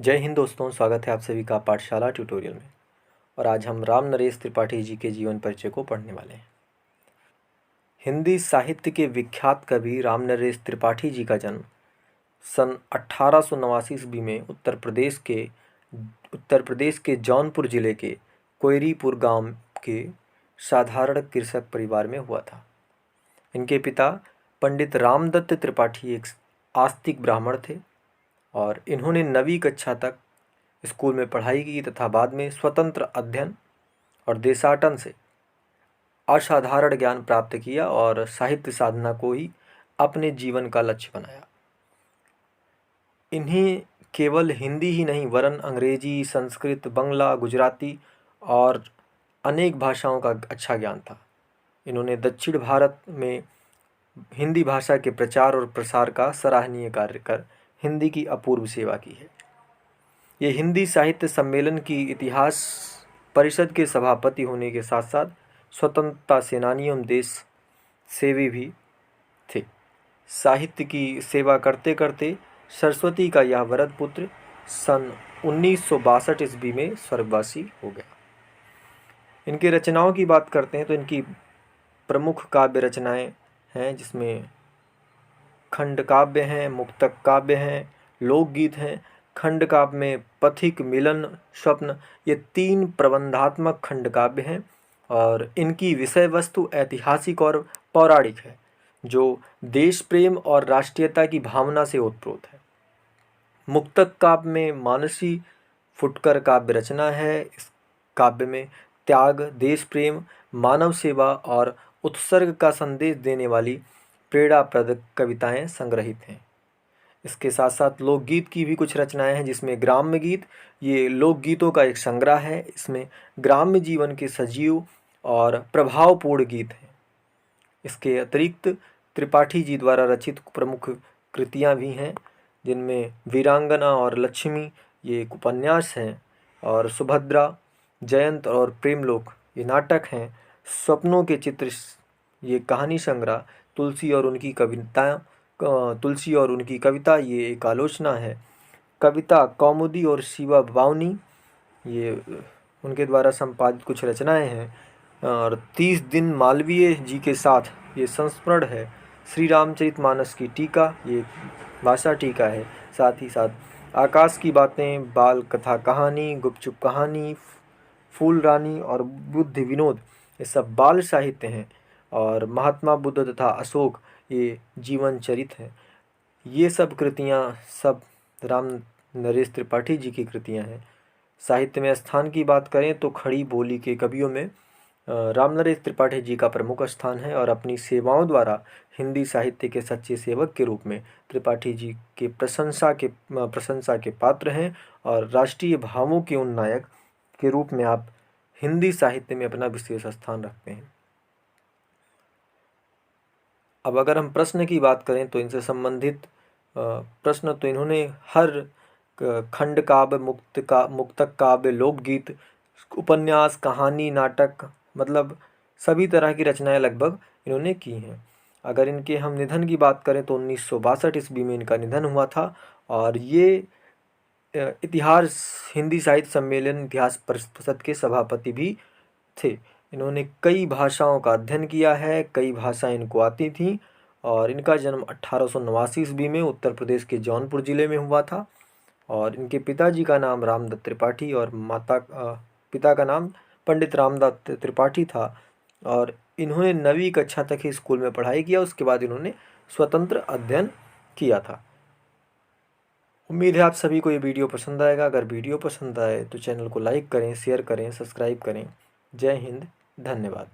जय हिंद दोस्तों, स्वागत है आप सभी का पाठशाला ट्यूटोरियल में। और आज हम राम नरेश त्रिपाठी जी के जीवन परिचय को पढ़ने वाले हैं। हिंदी साहित्य के विख्यात कवि राम नरेश त्रिपाठी जी का जन्म सन 1889 ईस्वी में उत्तर प्रदेश के जौनपुर जिले के कोयरीपुर गांव के साधारण कृषक परिवार में हुआ था। इनके पिता पंडित रामदत्त त्रिपाठी एक आस्तिक ब्राह्मण थे और इन्होंने 9वीं कक्षा तक स्कूल में पढ़ाई की तथा बाद में स्वतंत्र अध्ययन और देशाटन से असाधारण ज्ञान प्राप्त किया और साहित्य साधना को ही अपने जीवन का लक्ष्य बनाया। इन्हें केवल हिंदी ही नहीं वरन अंग्रेजी, संस्कृत, बंगला, गुजराती और अनेक भाषाओं का अच्छा ज्ञान था। इन्होंने दक्षिण भारत में हिंदी भाषा के प्रचार और प्रसार का सराहनीय कार्य कर हिंदी की अपूर्व सेवा की है। ये हिंदी साहित्य सम्मेलन की इतिहास परिषद के सभापति होने के साथ साथ स्वतंत्रता सेनानी एवं देश सेवी भी थे। साहित्य की सेवा करते करते सरस्वती का यह वरद पुत्र सन 1962 ईस्वी में स्वर्गवासी हो गया। इनके रचनाओं की बात करते हैं तो इनकी प्रमुख काव्य रचनाएं हैं, जिसमें खंड काव्य हैं, मुक्तक काव्य हैं, लोकगीत हैं। खंड काव्य में पथिक, मिलन, स्वप्न ये 3 प्रबंधात्मक खंड काव्य हैं और इनकी विषय वस्तु ऐतिहासिक और पौराणिक है, जो देश प्रेम और राष्ट्रीयता की भावना से ओतप्रोत है। मुक्तक काव्य में मानसी फुटकर काव्य रचना है। इस काव्य में त्याग, देश प्रेम, मानव सेवा और उत्सर्ग का संदेश देने वाली प्रेरणाप्रद कविताएं संग्रहित हैं। इसके साथ साथ लोकगीत की भी कुछ रचनाएं हैं, जिसमें ग्राम्य गीत ये लोकगीतों का एक संग्रह है। इसमें ग्राम्य जीवन के सजीव और प्रभावपूर्ण गीत हैं। इसके अतिरिक्त त्रिपाठी जी द्वारा रचित प्रमुख कृतियां भी हैं, जिनमें वीरांगना और लक्ष्मी ये एक उपन्यास हैं और सुभद्रा, जयंत और प्रेमलोक ये नाटक हैं। स्वप्नों के चित्र ये कहानी संग्रह, तुलसी और उनकी कविता ये एक आलोचना है। कविता कौमुदी और शिवा बावनी ये उनके द्वारा संपादित कुछ रचनाएं हैं। और 30 दिन मालवीय जी के साथ ये संस्मरण है। श्री रामचरितमानस की टीका ये भाषा टीका है। साथ ही साथ आकाश की बातें, बाल कथा कहानी, गुपचुप कहानी, फूल रानी और बुद्ध विनोद ये सब बाल साहित्य हैं। और महात्मा बुद्ध तथा अशोक ये जीवन चरित हैं। ये सब कृतियाँ सब राम नरेश त्रिपाठी जी की कृतियाँ हैं। साहित्य में स्थान की बात करें तो खड़ी बोली के कवियों में राम नरेश त्रिपाठी जी का प्रमुख स्थान है और अपनी सेवाओं द्वारा हिंदी साहित्य के सच्चे सेवक के रूप में त्रिपाठी जी के प्रशंसा के पात्र हैं और राष्ट्रीय भावों के उन नायक के रूप में आप हिंदी साहित्य में अपना विशेष स्थान रखते हैं। अब अगर हम प्रश्न की बात करें तो इनसे संबंधित प्रश्न तो इन्होंने हर खंड काव्य, मुक्तक काव्य, लोकगीत, उपन्यास, कहानी, नाटक मतलब सभी तरह की रचनाएं लगभग इन्होंने की हैं। अगर इनके हम निधन की बात करें तो 1962 ईस्वी में इनका निधन हुआ था और ये इतिहास हिंदी साहित्य सम्मेलन इतिहास परिषद के सभापति भी थे। इन्होंने कई भाषाओं का अध्ययन किया है, कई भाषाएं इनको आती थीं और इनका जन्म 1889 ईस्वी में उत्तर प्रदेश के जौनपुर ज़िले में हुआ था। और इनके पिताजी का नाम रामदत्त त्रिपाठी और पिता का नाम पंडित रामदत्त त्रिपाठी था और इन्होंने 9वीं कक्षा तक ही स्कूल में पढ़ाई किया। उसके बाद इन्होंने स्वतंत्र अध्ययन किया था। उम्मीद है आप सभी को ये वीडियो पसंद आएगा। अगर वीडियो पसंद आए तो चैनल को लाइक करें, शेयर करें, सब्सक्राइब करें। जय हिंद, धन्यवाद।